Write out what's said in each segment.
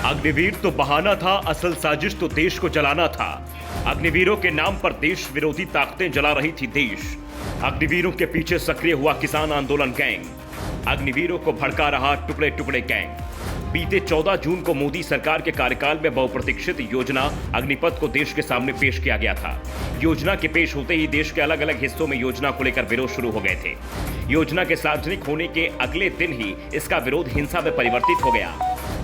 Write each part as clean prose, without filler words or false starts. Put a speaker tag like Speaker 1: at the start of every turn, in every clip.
Speaker 1: अग्निवीर तो बहाना था, असल साजिश तो देश को जलाना था। अग्निवीरों के नाम पर देश विरोधी ताकतें जला रही थी देश। अग्निवीरों के पीछे सक्रिय हुआ किसान आंदोलन गैंग। अग्निवीरों को भड़का रहा टुकड़े टुकड़े गैंग। बीते 14 जून को मोदी सरकार के कार्यकाल में बहुप्रतीक्षित योजना अग्निपथ को देश के सामने पेश किया गया था। योजना के पेश होते ही देश के अलग अलग हिस्सों में योजना को लेकर विरोध शुरू हो गए थे। योजना के सार्वजनिक होने के अगले दिन ही इसका विरोध हिंसा में परिवर्तित हो गया।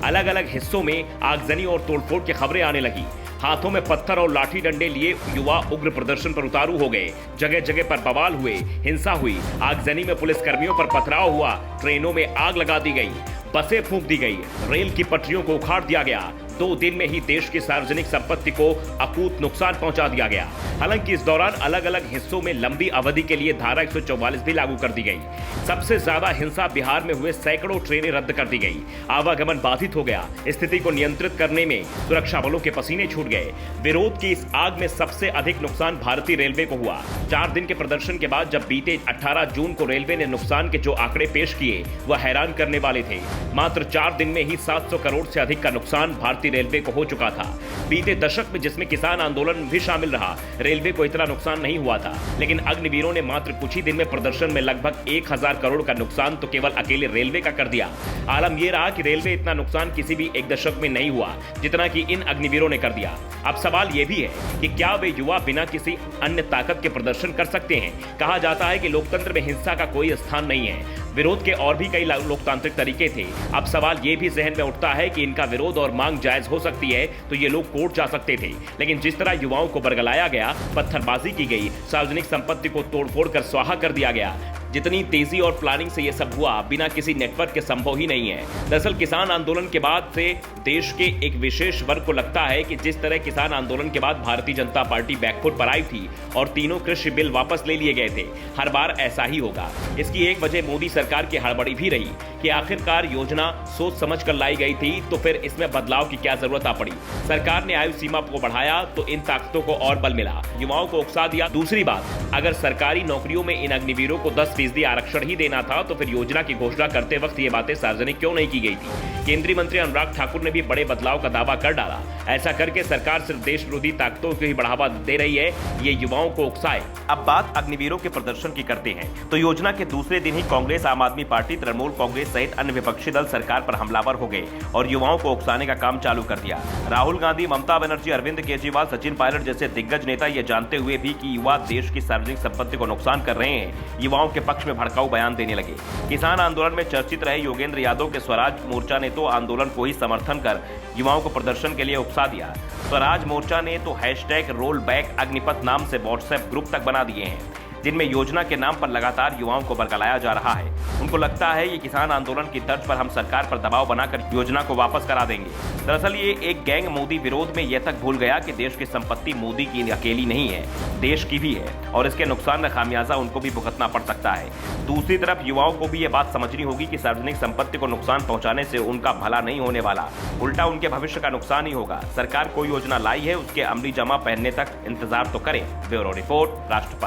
Speaker 1: अलग अलग हिस्सों में आगजनी और तोड़फोड़ की खबरें आने लगी। हाथों में पत्थर और लाठी डंडे लिए युवा उग्र प्रदर्शन पर उतारू हो गए। जगह जगह पर बवाल हुए, हिंसा हुई। आगजनी में पुलिस कर्मियों पर पथराव हुआ। ट्रेनों में आग लगा दी गई, बसें फूंक दी गई, रेल की पटरियों को उखाड़ दिया गया। 2 दिन में ही देश की सार्वजनिक संपत्ति को अकूत नुकसान पहुंचा दिया गया। हालांकि इस दौरान अलग अलग हिस्सों में लंबी अवधि के लिए धारा 144 भी लागू कर दी गई। सबसे ज्यादा हिंसा बिहार में हुए, सैकड़ों ट्रेनें रद्द कर दी गई। आवागमन बाधित हो गया। स्थिति को नियंत्रित करने में सुरक्षा बलों के पसीने छूट गए। विरोध की इस आग में सबसे अधिक नुकसान भारतीय रेलवे को हुआ। 4 दिन के प्रदर्शन के बाद जब बीते 18 जून को रेलवे ने नुकसान के जो आंकड़े पेश किए वह हैरान करने वाले थे। मात्र 4 दिन में ही 700 करोड़ से अधिक का नुकसान भारतीय रेलवे को हो चुका था। बीते दशक में जिसमें किसान आंदोलन भी शामिल रहा, रेलवे को इतना नुकसान नहीं हुआ था। लेकिन अग्निवीरों ने मात्र कुछ ही दिन में प्रदर्शन में लगभग 1000 करोड़ का नुकसान तो केवल अकेले रेलवे का कर दिया। आलम यह रहा कि रेलवे इतना नुकसान किसी भी एक दशक में नहीं हुआ जितना कि इन अग्निवीरों ने कर दिया। अब सवाल यह भी है कि क्या वे युवा बिना किसी अन्य ताकत के प्रदर्शन कर सकते हैं? कहा जाता है कि लोकतंत्र में हिंसा का कोई स्थान नहीं है। विरोध के और भी कई लोकतांत्रिक तरीके थे। अब सवाल यह भी जहन में उठता है कि इनका विरोध और मांग जायज हो सकती है तो ये लोग कोर्ट जा सकते थे। लेकिन जिस तरह युवाओं को बरगलाया गया, पत्थरबाजी की गई, सार्वजनिक संपत्ति को तोड़फोड़ कर स्वाहा कर दिया गया, जितनी तेजी और प्लानिंग से यह सब हुआ, बिना किसी नेटवर्क के संभव ही नहीं है। दरअसल किसान आंदोलन के बाद से देश के एक विशेष वर्ग को लगता है कि जिस तरह किसान आंदोलन के बाद भारतीय जनता पार्टी बैकफुट पर आई थी और तीनों कृषि बिल वापस ले लिए गए थे, हर बार ऐसा ही होगा। इसकी एक वजह मोदी सरकार की हड़बड़ी भी रही कि आखिरकार योजना सोच समझ कर लाई गई थी, तो फिर इसमें बदलाव की क्या जरूरत आ पड़ी। सरकार ने आयु सीमा को बढ़ाया तो इन ताकतों को और बल मिला, युवाओं को उकसा दिया। दूसरी बात, अगर सरकारी नौकरियों में इन अग्निवीरों को 10% आरक्षण ही देना था तो फिर योजना की घोषणा करते वक्त ये बातें सार्वजनिक क्यों नहीं की गई थी? केंद्रीय मंत्री अनुराग ठाकुर ने भी बड़े बदलाव का दावा कर डाला। ऐसा करके सरकार सिर्फ देश विरोधी ताकतों को ही बढ़ावा दे रही है, ये युवाओं को उकसाए। अब बात अग्निवीरों के प्रदर्शन की करते हैं तो योजना के दूसरे दिन ही कांग्रेस, आम आदमी पार्टी, तृणमूल कांग्रेस सहित अन्य विपक्षी दल सरकार पर हमलावर हो गए और युवाओं को उकसाने का काम चालू कर दिया। राहुल गांधी, ममता बनर्जी, अरविंद केजरीवाल, सचिन पायलट जैसे दिग्गज नेता ये जानते हुए भी कि युवा देश की सार्वजनिक संपत्ति को नुकसान कर रहे हैं, युवाओं के पक्ष में भड़काऊ बयान देने लगे। किसान आंदोलन में चर्चित रहे योगेंद्र यादव के स्वराज मोर्चा ने तो आंदोलन को ही समर्थन कर युवाओं को प्रदर्शन के लिए उकसा दिया। स्वराज मोर्चा ने तो #रोलबैक अग्निपथ नाम से व्हाट्सएप ग्रुप तक बना दिए हैं जिनमें योजना के नाम पर लगातार युवाओं को बरगलाया जा रहा है। उनको लगता है ये किसान आंदोलन की तर्ज पर हम सरकार पर दबाव बनाकर योजना को वापस करा देंगे। दरअसल ये एक गैंग मोदी विरोध में यह तक भूल गया कि देश की संपत्ति मोदी की अकेली नहीं है, देश की भी है और इसके नुकसान का खामियाजा उनको भी भुगतना पड़ सकता है। दूसरी तरफ युवाओं को भी ये बात समझनी होगी कि सार्वजनिक संपत्ति को नुकसान पहुंचाने से उनका भला नहीं होने वाला, उल्टा उनके भविष्य का नुकसान ही होगा। सरकार कोई योजना लाई है, उसके अमली जमा पहनने तक इंतजार तो करें। ब्यूरो रिपोर्ट, राष्ट्रपति।